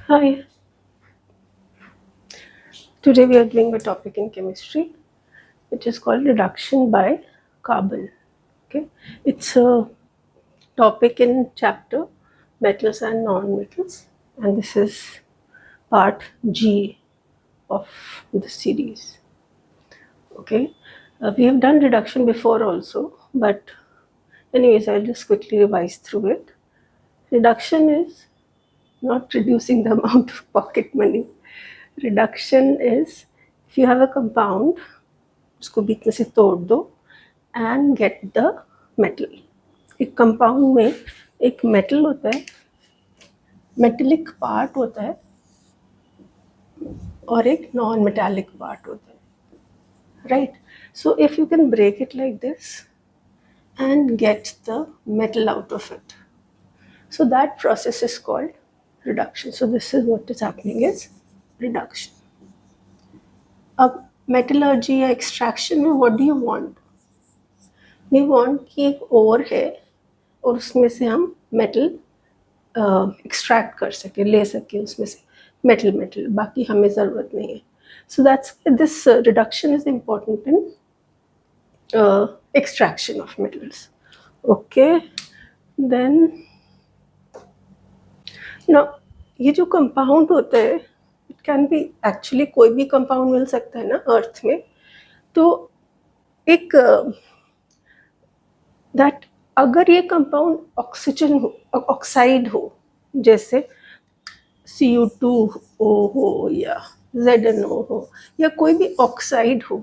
Hi, today we are doing a topic in chemistry which is called reduction by carbon. Okay, it's a topic in chapter metals and non-metals, and this is part G of the series. Okay, we have done reduction before also, but anyways, I'll just quickly revise through it. Reduction is not reducing the amount of pocket money. Reduction is if you have a compound, उसको बीच में से तोड़ दो and get the metal. एक compound में एक metal होता है, मेटेलिक पार्ट होता है और एक नॉन मेटालिक पार्ट होता है, right. So if you can break it like this and get the metal out of it, so that process is called reduction. So this is what is happening is reduction. अब metallurgy या extraction में what do you want? We want कि एक ओर है और उसमें से हम मेटल एक्सट्रैक्ट कर सके, ले सके उसमें से मेटल, बाकी हमें ज़रूरत नहीं है. So that's this reduction is important in extraction of metals. Okay, then ना ये जो कंपाउंड होता है, इट कैन बी एक्चुअली कोई भी कंपाउंड मिल सकता है ना अर्थ में. तो एक दैट अगर ये कंपाउंड ऑक्सीजन हो, ऑक्साइड हो, जैसे Cu2O हो या ZnO हो या कोई भी ऑक्साइड हो,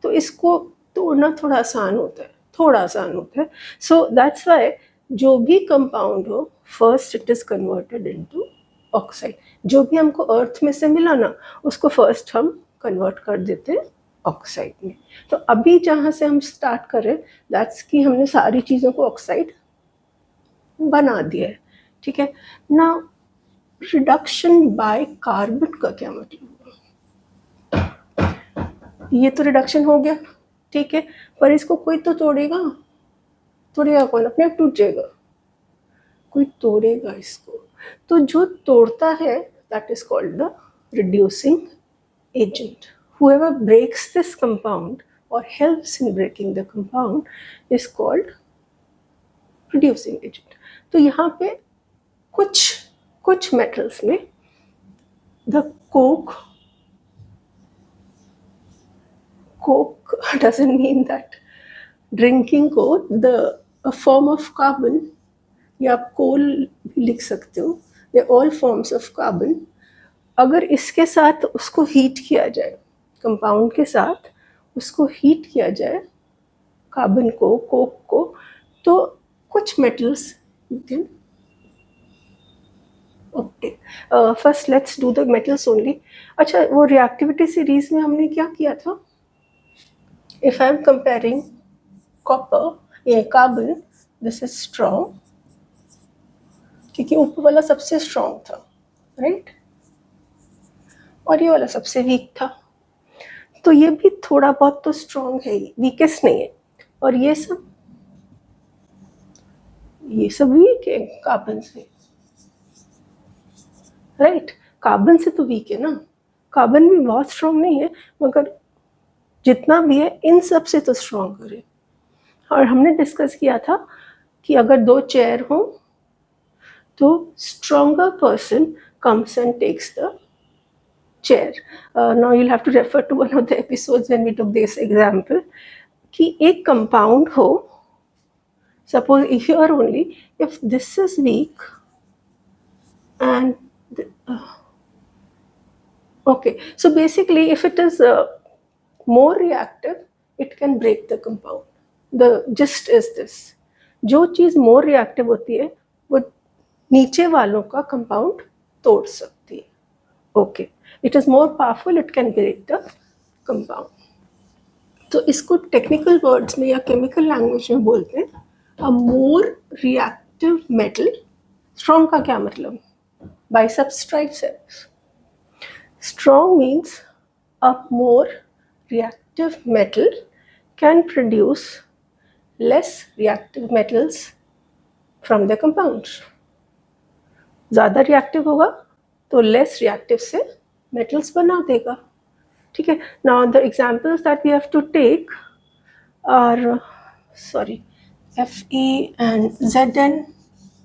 तो इसको तोड़ना थोड़ा आसान होता है. सो दैट्स वाई जो भी कंपाउंड हो, first it is converted into oxide. जो भी हमको अर्थ में से मिला ना, उसको फर्स्ट हम कन्वर्ट कर देते हैं ऑक्साइड में. तो अभी जहाँ से हम स्टार्ट करें, दैट्स कि हमने सारी चीज़ों को ऑक्साइड बना दिया है. ठीक है ना. रिडक्शन बाय कार्बन का क्या मतलब? ये तो रिडक्शन हो गया, ठीक है, पर इसको कोई तो तोड़ेगा कौन? अपने आप टूट जाएगा, कोई तोड़ेगा इसको. तो जो तोड़ता है that is called the reducing agent. whoever breaks this compound or helps in breaking the compound is called reducing agent. तो यहाँ पे कुछ metals में the coke doesn't mean that drinking coke, the a form of carbon, या आप कोल भी लिख सकते हो, they all forms of carbon. अगर इसके साथ उसको हीट किया जाए, कंपाउंड के साथ उसको हीट किया जाए, कार्बन को, कोक को, तो कुछ metals you can okay. First let's do the metals only. अच्छा, वो रिएक्टिविटी सीरीज में हमने क्या किया था? If I am comparing copper या कार्बन, दिस इज स्ट्रॉन्ग क्योंकि ऊपर वाला सबसे स्ट्रॉन्ग था, राइट, और ये वाला सबसे वीक था. तो ये भी थोड़ा बहुत तो स्ट्रॉन्ग है, वीकेस्ट नहीं है. और ये सब वीक है कार्बन से, राइट. कार्बन से तो वीक है ना. कार्बन भी बहुत स्ट्रॉन्ग नहीं है, मगर जितना भी है इन सब से तो स्ट्रॉन्गर है. और हमने डिस्कस किया था कि अगर दो चेयर हो तो stronger person comes and takes the chair. Now you'll have to refer to one of the episodes when we took this example कि एक compound हो, suppose here only, if this is weak and okay, so basically if it is more reactive, it can break the compound. The gist is this, जो चीज़ more reactive होती है वो नीचे वालों का कंपाउंड तोड़ सकती है. Okay, it is more powerful, it can break the compound. तो इसको टेक्निकल वर्ड्स में या केमिकल लैंग्वेज में बोलते हैं a more reactive metal. Strong का क्या मतलब? बाइसब्स्ट्राइट सेल्स. Strong means a more reactive metal can produce less reactive metals from the compounds. ज़्यादा रिएक्टिव होगा तो लेस रिएक्टिव से मेटल्स बना देगा. ठीक है. Now the examples that we have to take are Fe and Zn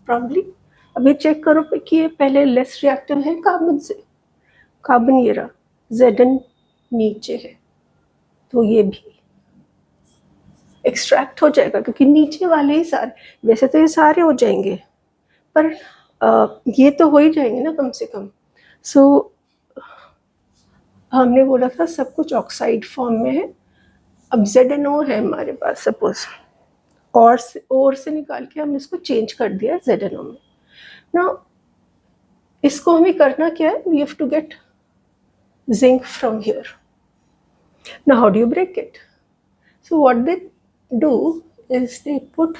probably. अभी check करो कि ये पहले लेस रिएक्टिव है कार्बन से. कार्बन ये रहा, Zn नीचे है, तो ये भी एक्सट्रैक्ट हो जाएगा क्योंकि नीचे वाले ही सारे, वैसे तो ये सारे हो जाएंगे पर ये तो हो ही जाएंगे ना कम से कम. सो हमने बोला था सब कुछ ऑक्साइड फॉर्म में है. अब ZnO है हमारे पास सपोज, और से निकाल के हमने इसको चेंज कर दिया ZnO में. नाउ इसको हमें करना क्या है, we have to get zinc from here. Now how do you break it? So what they do is they put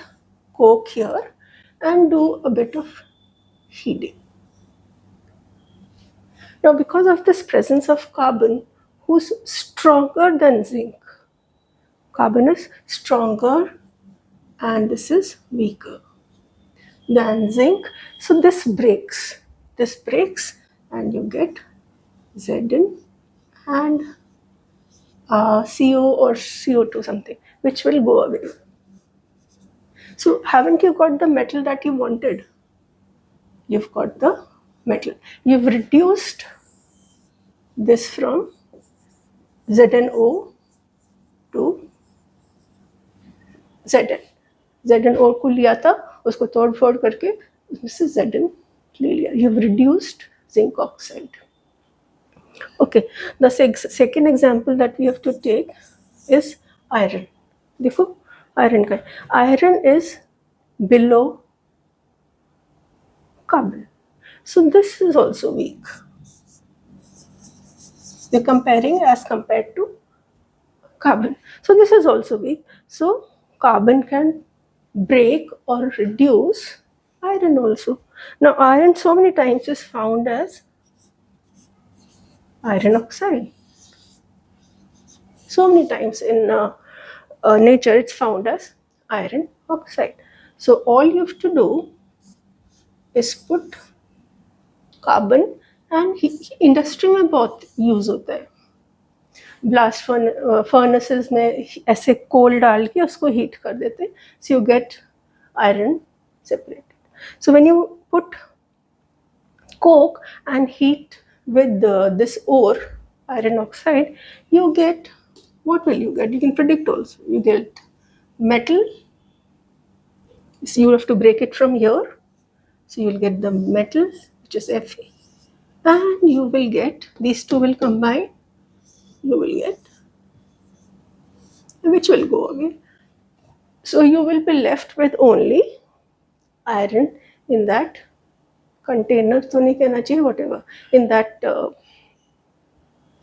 coke here and do a bit of heating. Now because of this presence of carbon who's stronger than zinc, carbon is stronger and this is weaker than zinc, so this breaks and you get Zn and CO or CO2 something, which will go away. So haven't you got the metal that you wanted? You've got the metal. You've reduced this from ZnO to Zn. ZnO को लिया था, उसको तोड़ फोड़ करके उसमें से Zn ले लिया. You've reduced zinc oxide. Okay, the second example that we have to take is iron. देखो iron का, iron is below carbon, so this is also weak. We're comparing as compared to carbon, so this is also weak. So carbon can break or reduce iron also. Now iron so many times is found as iron oxide. So many times in nature it's found as iron oxide. So all you have to do is put carbon and industry में बहुत use होता है. Blast furnaces में ऐसे कोल डाल के उसको heat कर देते हैं, so you get iron separated. So when you put coke and heat with this ore, iron oxide, you get, what will you get? You can predict also. You get metal. So you have to break it from here. So you'll get the metal, which is Fe, and you will get, these two will combine, you will get, which will go away. So you will be left with only iron in that container, तो नहीं कहना चाहिए, whatever, in that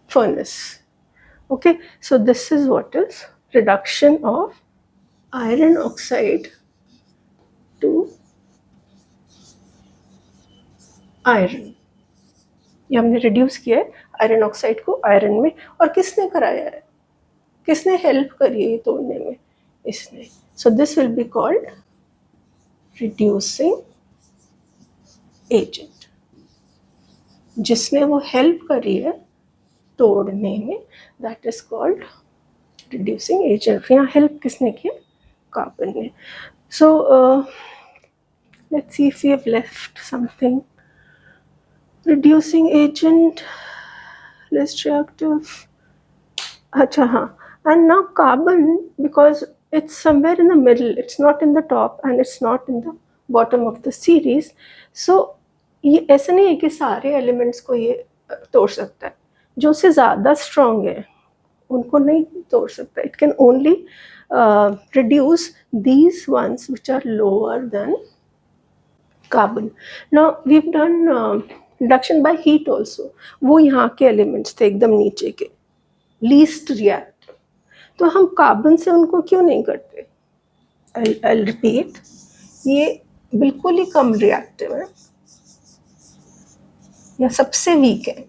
furnace. Okay, so this is what is reduction of iron oxide to iron. ये हमने reduce किया है iron oxide को iron में. और किसने कराया है, किसने हेल्प करी है ये तोड़ने में? इसने. So this will be called reducing agent. जिसने वो हेल्प करी है तोड़ने में, that is called reducing agent. यहाँ हेल्प किसने किया? कार्बन ने. So let's see if we have left something. Reducing agent, less reactive. Acha, हाँ. And now carbon, because it's somewhere in the middle, it's not in the top and it's not in the bottom of the series. So ये ऐसा नहीं है कि सारे elements को ये तोड़ सकता है. जो से ज़्यादा स्ट्रॉन्ग है उनको नहीं तोड़ सकता. It can only reduce these ones which are lower than carbon. Now we've done reduction by heat also. वो यहाँ के एलिमेंट्स थे एकदम नीचे के, लीस्ट रिएक्टिव, तो हम कार्बन से उनको क्यों नहीं करते? आई रिपीट, ये बिल्कुल ही कम रिएक्टिव है या सबसे वीक है,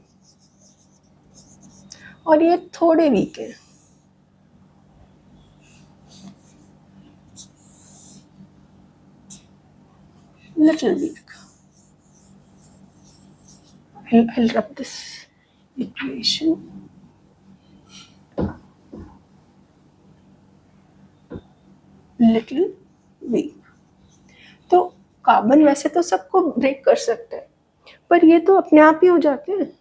और ये थोड़े वीक है. Little week. I'll rub this equation. Little weak. तो कार्बन वैसे तो सबको ब्रेक कर सकते हैं, पर ये तो अपने आप ही हो जाते हैं,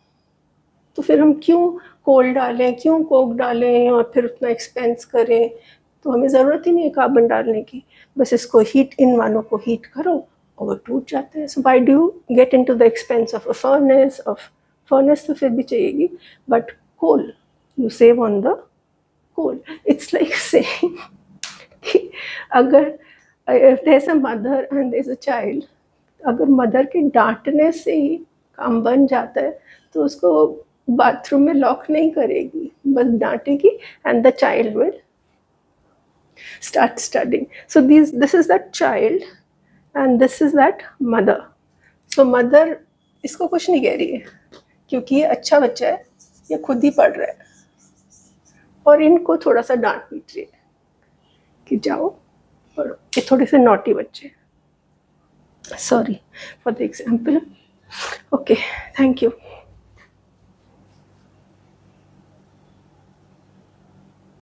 तो फिर हम क्यों कोल डालें, क्यों कोक डालें और फिर उतना एक्सपेंस करें? तो हमें ज़रूरत ही नहीं है कार्बन डालने की, बस इसको हीट, इन मानों को हीट करो और वो टूट जाते हैं. So why do you get into the expense of a furnace तो फिर भी चाहिएगी, but coal you save on the coal. It's like saying कि अगर if there's a mother and there's a child, अगर मदर के डांटने से ही काम बन जाता है तो उसको बाथरूम में लॉक नहीं करेगी, बस डांटेगी and the child will start studying. So this is that child and this is that mother. So mother इसको कुछ नहीं कह रही है क्योंकि ये अच्छा बच्चा है, ये खुद ही पढ़ रहा है, और इनको थोड़ा सा डांट पीट रही है कि जाओ पढ़ो. ये थोड़े से नॉटी बच्चे. Sorry for the example. Okay, thank you.